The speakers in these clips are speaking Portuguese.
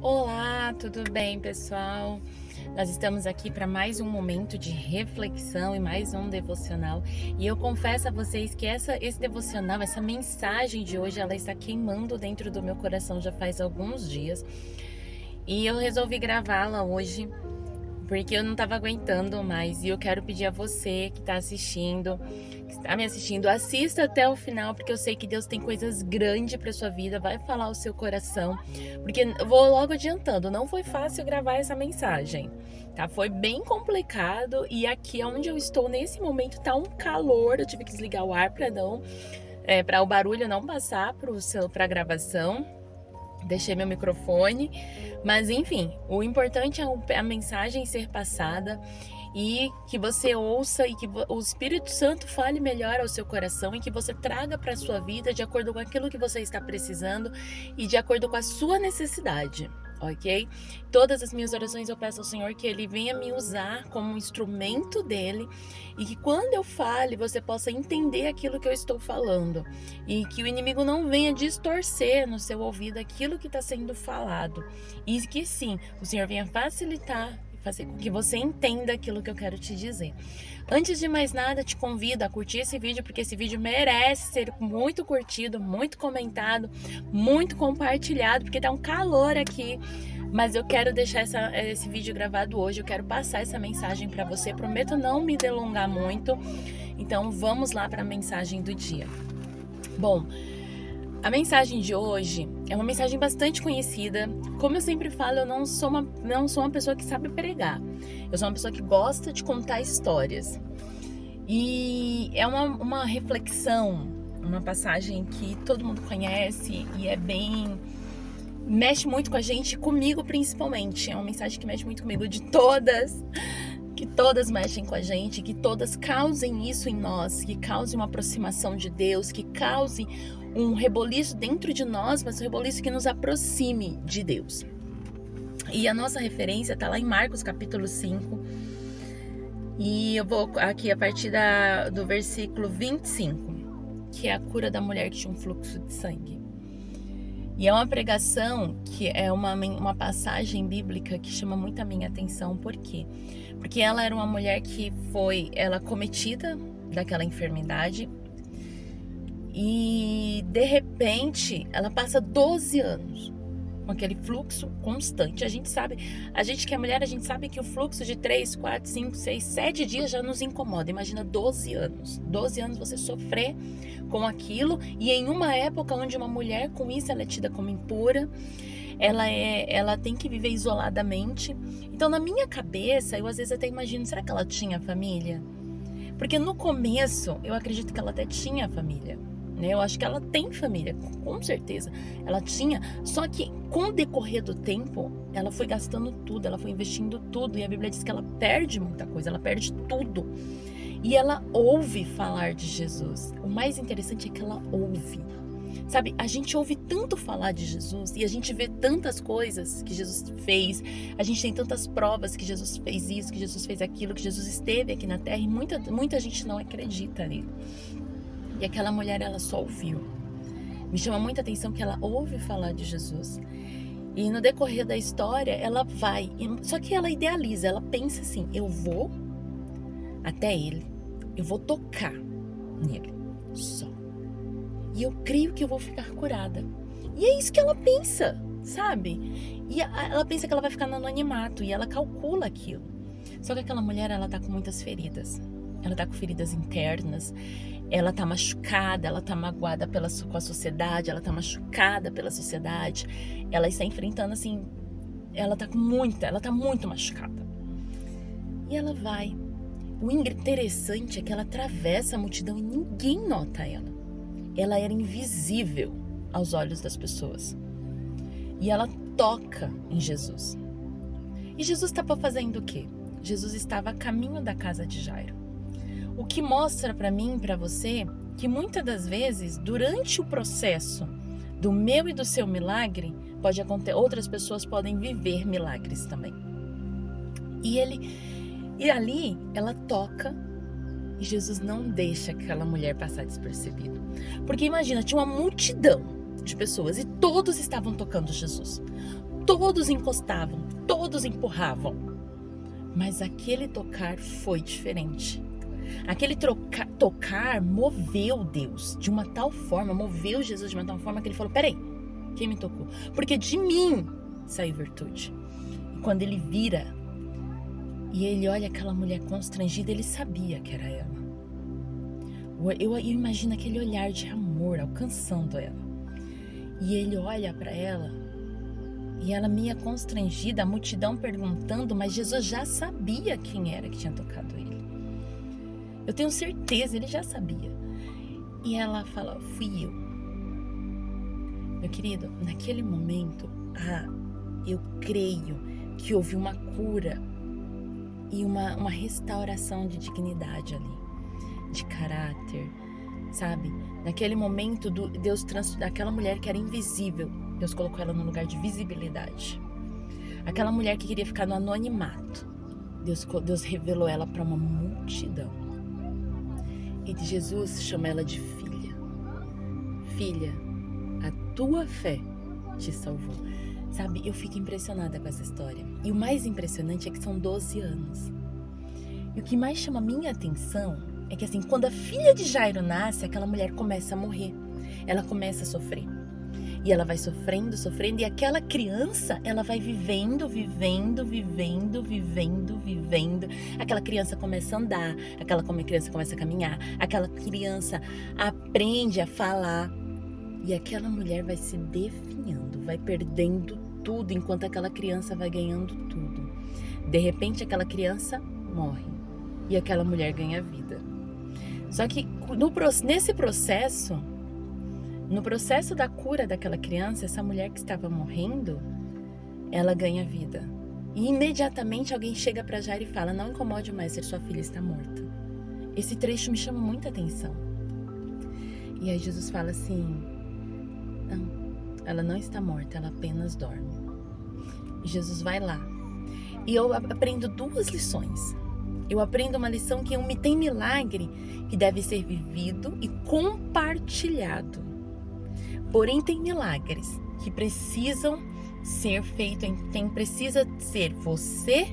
Olá, tudo bem, pessoal? Nós estamos aqui para mais um momento de reflexão e mais um devocional. E eu confesso a vocês que esse devocional, essa mensagem de hoje, ela está queimando dentro do meu coração já faz alguns dias. E eu resolvi gravá-la hoje porque eu não estava aguentando mais. E eu quero pedir a você que está assistindo, que está me assistindo, assista até o final, porque eu sei que Deus tem coisas grandes para sua vida, vai falar o seu coração. Porque eu vou logo adiantando, não foi fácil gravar essa mensagem, tá? Foi bem complicado e aqui onde eu estou nesse momento tá um calor. Eu tive que desligar o ar para o barulho não passar para a gravação. Deixei meu microfone, mas enfim, o importante é a mensagem ser passada e que você ouça e que o Espírito Santo fale melhor ao seu coração e que você traga para a sua vida de acordo com aquilo que você está precisando e de acordo com a sua necessidade. Ok? Todas as minhas orações eu peço ao Senhor que Ele venha me usar como um instrumento dEle e que quando eu fale você possa entender aquilo que eu estou falando e que o inimigo não venha distorcer no seu ouvido aquilo que está sendo falado e que sim, o Senhor venha facilitar, fazer com que você entenda aquilo que eu quero te dizer. Antes de mais nada, te convido a curtir esse vídeo, porque esse vídeo merece ser muito curtido, muito comentado, muito compartilhado, porque tá um calor aqui. Mas eu quero deixar esse vídeo gravado hoje, eu quero passar essa mensagem para você. Prometo não me delongar muito, então vamos lá para a mensagem do dia. Bom, a mensagem de hoje é uma mensagem bastante conhecida. Como eu sempre falo, eu não sou uma pessoa que sabe pregar. Eu sou uma pessoa que gosta de contar histórias. E é uma reflexão, uma passagem que todo mundo conhece e mexe muito com a gente, comigo principalmente. É uma mensagem que mexe muito comigo, que todas mexem com a gente, que todas causem isso em nós, que cause uma aproximação de Deus, que cause um reboliço dentro de nós, mas um reboliço que nos aproxime de Deus. E a nossa referência está lá em Marcos capítulo 5, e eu vou aqui a partir do versículo 25, que é a cura da mulher que tinha um fluxo de sangue. E é uma pregação que é uma passagem bíblica que chama muito a minha atenção. Por quê? Porque ela era uma mulher que foi cometida daquela enfermidade e de repente ela passa 12 anos com aquele fluxo constante. A gente que é mulher, a gente sabe que o fluxo de 3, 4, 5, 6, 7 dias já nos incomoda. Imagina 12 anos. 12 anos você sofrer com aquilo, e em uma época onde uma mulher com isso ela é tida como impura, ela tem que viver isoladamente. Então na minha cabeça, eu às vezes até imagino, será que ela tinha família? Porque no começo, eu acredito que ela até tinha família. Eu acho que ela tem família, com certeza. Ela tinha, só que com o decorrer do tempo, ela foi gastando tudo, ela foi investindo tudo. E a Bíblia diz que ela perde muita coisa, ela perde tudo. E ela ouve falar de Jesus. O mais interessante é que ela ouve. Sabe, a gente ouve tanto falar de Jesus e a gente vê tantas coisas que Jesus fez. A gente tem tantas provas que Jesus fez isso, que Jesus fez aquilo, que Jesus esteve aqui na terra. E muita gente não acredita nele. E aquela mulher, ela só ouviu. Me chama muita atenção que ela ouve falar de Jesus. E no decorrer da história, ela vai. Só que ela idealiza, ela pensa assim, eu vou até ele. Eu vou tocar nele. Só. E eu creio que eu vou ficar curada. E é isso que ela pensa, sabe? E ela pensa que ela vai ficar no anonimato. E ela calcula aquilo. Só que aquela mulher, ela tá com muitas feridas. Ela tá com feridas internas. Ela tá machucada, ela tá magoada com a sociedade, ela tá machucada pela sociedade. Ela está enfrentando assim, ela tá muito machucada. E ela vai. O interessante é que ela atravessa a multidão e ninguém nota ela. Ela era invisível aos olhos das pessoas. E ela toca em Jesus. E Jesus estava fazendo o quê? Jesus estava a caminho da casa de Jairo. O que mostra para mim e para você que muitas das vezes, durante o processo do meu e do seu milagre, pode acontecer, outras pessoas podem viver milagres também. E ali ela toca e Jesus não deixa aquela mulher passar despercebido. Porque imagina, tinha uma multidão de pessoas e todos estavam tocando Jesus. todos encostavam, todos empurravam. Mas aquele tocar foi diferente. Aquele tocar moveu Deus de uma tal forma, moveu Jesus de uma tal forma que ele falou, peraí, quem me tocou? Porque de mim saiu virtude. E quando ele vira e ele olha aquela mulher constrangida, ele sabia que era ela. Eu imagino aquele olhar de amor alcançando ela. E ele olha para ela e ela meio constrangida, a multidão perguntando, mas Jesus já sabia quem era que tinha tocado ele. Eu tenho certeza, ele já sabia. E ela fala, fui eu. Meu querido, naquele momento, eu creio que houve uma cura e uma restauração de dignidade ali, de caráter, sabe? Naquele momento, Deus daquela mulher que era invisível, Deus colocou ela num lugar de visibilidade. Aquela mulher que queria ficar no anonimato, Deus revelou ela para uma multidão. E Jesus chama ela de filha. Filha, a tua fé te salvou. Sabe, eu fico impressionada com essa história. E o mais impressionante é que são 12 anos. E o que mais chama a minha atenção é que assim, quando a filha de Jairo nasce, aquela mulher começa a morrer. Ela começa a sofrer. E ela vai sofrendo, e aquela criança, ela vai vivendo. Aquela criança começa a andar, aquela criança começa a caminhar, aquela criança aprende a falar. E aquela mulher vai se definhando, vai perdendo tudo, enquanto aquela criança vai ganhando tudo. De repente, aquela criança morre e aquela mulher ganha vida. Só que nesse processo, no processo da cura daquela criança, essa mulher que estava morrendo, ela ganha vida. E imediatamente alguém chega para Jairo e fala, não incomode mais, sua filha está morta. Esse trecho me chama muita atenção. E aí Jesus fala assim, não, ela não está morta, ela apenas dorme. E Jesus vai lá. E eu aprendo 2 lições. Eu aprendo uma lição que tem milagre que deve ser vivido e compartilhado. Porém, tem milagres que precisam ser feitos, precisa ser você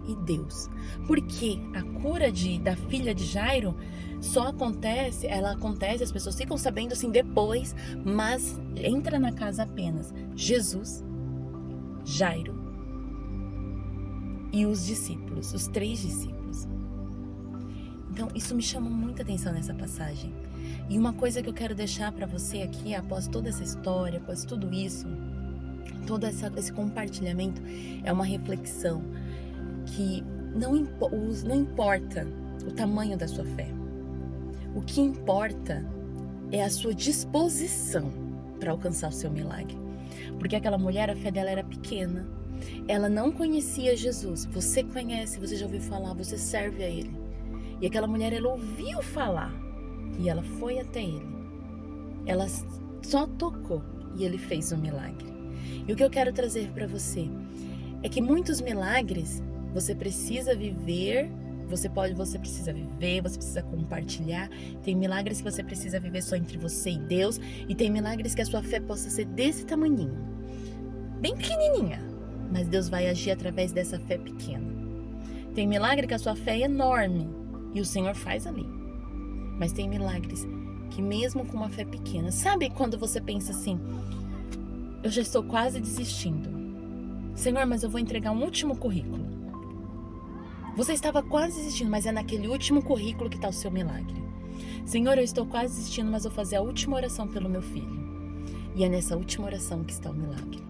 e Deus. Porque a cura da filha de Jairo só acontece, as pessoas ficam sabendo assim depois, mas entra na casa apenas Jesus, Jairo e os discípulos, os 3 discípulos. Então, isso me chama muita atenção nessa passagem. E uma coisa que eu quero deixar para você aqui, após toda essa história, após tudo isso, todo esse compartilhamento, é uma reflexão que não importa o tamanho da sua fé. O que importa é a sua disposição para alcançar o seu milagre. Porque aquela mulher, a fé dela era pequena. Ela não conhecia Jesus. Você conhece, você já ouviu falar, você serve a Ele. E aquela mulher, ela ouviu falar. E ela foi até ele. Ela só tocou e ele fez um milagre. E o que eu quero trazer para você é que muitos milagres você precisa viver, você precisa viver, você precisa compartilhar. Tem milagres que você precisa viver só entre você e Deus, e tem milagres que a sua fé possa ser desse tamaninho, bem pequenininha, mas Deus vai agir através dessa fé pequena. Tem milagre que a sua fé é enorme e o Senhor faz ali. Mas tem milagres que mesmo com uma fé pequena, sabe quando você pensa assim, eu já estou quase desistindo. Senhor, mas eu vou entregar um último currículo. Você estava quase desistindo, mas é naquele último currículo que está o seu milagre. Senhor, eu estou quase desistindo, mas vou fazer a última oração pelo meu filho. E é nessa última oração que está o milagre.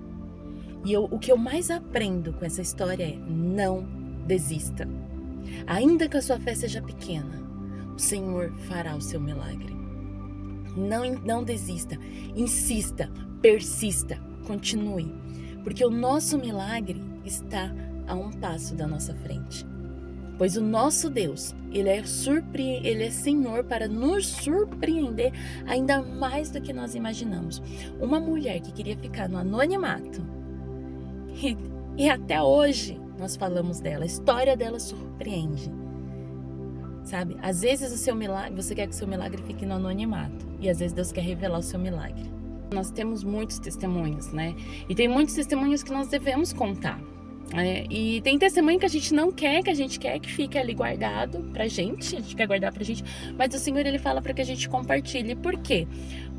E o que eu mais aprendo com essa história é, não desista. Ainda que a sua fé seja pequena, o Senhor fará o seu milagre. Não desista, insista, persista, continue. Porque o nosso milagre está a um passo da nossa frente. Pois o nosso Deus, Ele é Senhor para nos surpreender ainda mais do que nós imaginamos. Uma mulher que queria ficar no anonimato, e até hoje nós falamos dela, a história dela surpreende. Sabe? Às vezes o seu milagre, você quer que o seu milagre fique no anonimato. E às vezes Deus quer revelar o seu milagre. Nós temos muitos testemunhos, né? E tem muitos testemunhos que nós devemos contar. E tem testemunho que a gente não quer, que a gente quer que fique ali guardado pra gente, a gente quer guardar pra gente, mas o Senhor, Ele fala para que a gente compartilhe. Por quê?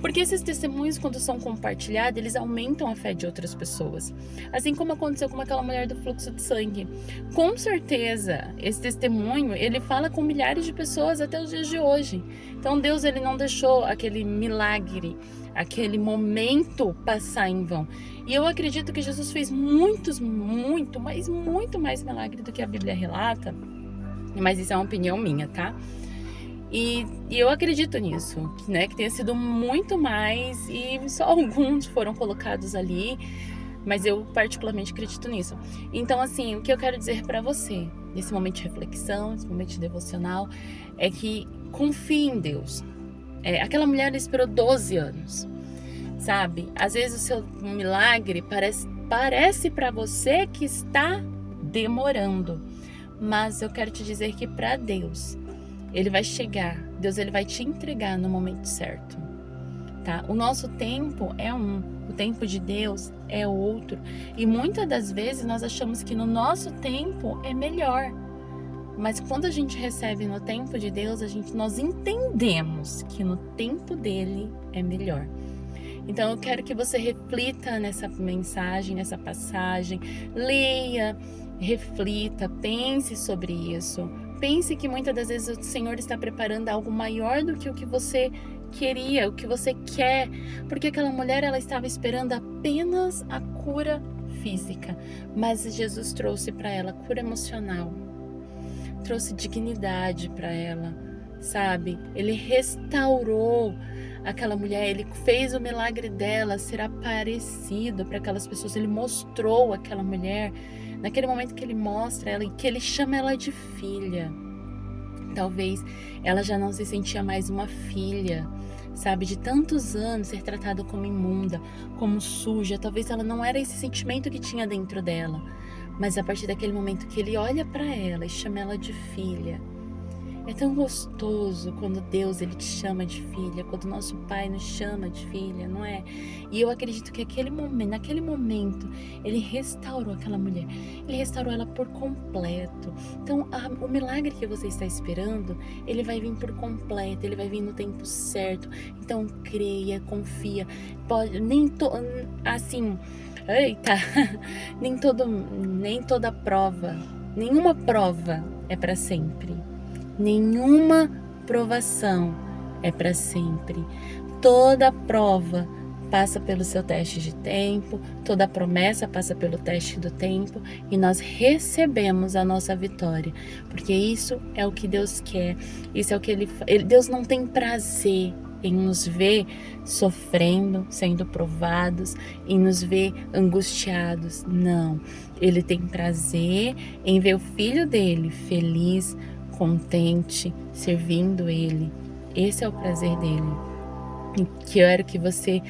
Porque esses testemunhos, quando são compartilhados, eles aumentam a fé de outras pessoas. Assim como aconteceu com aquela mulher do fluxo de sangue. Com certeza, esse testemunho, ele fala com milhares de pessoas até os dias de hoje. Então Deus, Ele não deixou aquele milagre, aquele momento passar em vão. E eu acredito que Jesus fez muito mais milagre do que a Bíblia relata. Mas isso é uma opinião minha, tá? E eu acredito nisso, né? Que tenha sido muito mais e só alguns foram colocados ali. Mas eu particularmente acredito nisso. Então, assim, o que eu quero dizer para você, nesse momento de reflexão, nesse momento de devocional, é que confie em Deus. Aquela mulher esperou 12 anos, sabe? Às vezes o seu milagre parece para você que está demorando, mas eu quero te dizer que para Deus, Ele vai chegar, Deus, Ele vai te entregar no momento certo, tá? O nosso tempo é o tempo de Deus é outro, e muitas das vezes nós achamos que no nosso tempo é melhor. Mas quando a gente recebe no tempo de Deus, nós entendemos que no tempo dele é melhor. Então eu quero que você reflita nessa mensagem, nessa passagem, leia, reflita, pense sobre isso. Pense que muitas das vezes o Senhor está preparando algo maior do que o que você queria, o que você quer. Porque aquela mulher, ela estava esperando apenas a cura física, mas Jesus trouxe para ela cura emocional. Trouxe dignidade para ela, sabe? Ele restaurou aquela mulher, ele fez o milagre dela ser aparecido para aquelas pessoas. Ele mostrou aquela mulher, naquele momento que ele mostra ela e que ele chama ela de filha. Talvez ela já não se sentia mais uma filha, sabe? De tantos anos ser tratada como imunda, como suja. Talvez ela não era esse sentimento que tinha dentro dela. Mas a partir daquele momento que ele olha para ela e chama ela de filha, é tão gostoso quando Deus, Ele te chama de filha, quando nosso Pai nos chama de filha, não é? E eu acredito que naquele momento, Ele restaurou aquela mulher, Ele restaurou ela por completo. Então, o milagre que você está esperando, ele vai vir por completo, ele vai vir no tempo certo. Então, creia, confia. Nem toda prova, nenhuma prova é para sempre. Nenhuma provação é para sempre. Toda prova passa pelo seu teste de tempo, toda promessa passa pelo teste do tempo e nós recebemos a nossa vitória, porque isso é o que Deus quer, isso é o que Deus não tem prazer em nos ver sofrendo, sendo provados, em nos ver angustiados. Não, Ele tem prazer em ver o Filho dele feliz, contente, servindo Ele. Esse é o prazer dele. E quero que você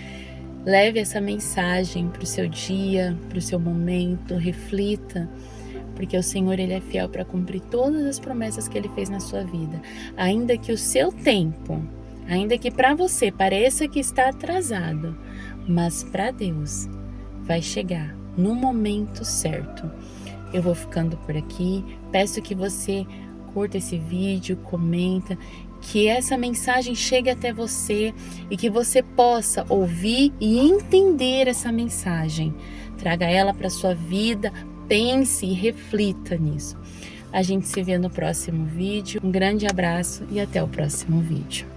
leve essa mensagem para o seu dia, para o seu momento, reflita, porque o Senhor, Ele é fiel para cumprir todas as promessas que Ele fez na sua vida. Ainda que o seu tempo, ainda que para você pareça que está atrasado, mas para Deus vai chegar no momento certo. Eu vou ficando por aqui, peço que você curta esse vídeo, comenta, que essa mensagem chegue até você e que você possa ouvir e entender essa mensagem. Traga ela para sua vida, pense e reflita nisso. A gente se vê no próximo vídeo. Um grande abraço e até o próximo vídeo.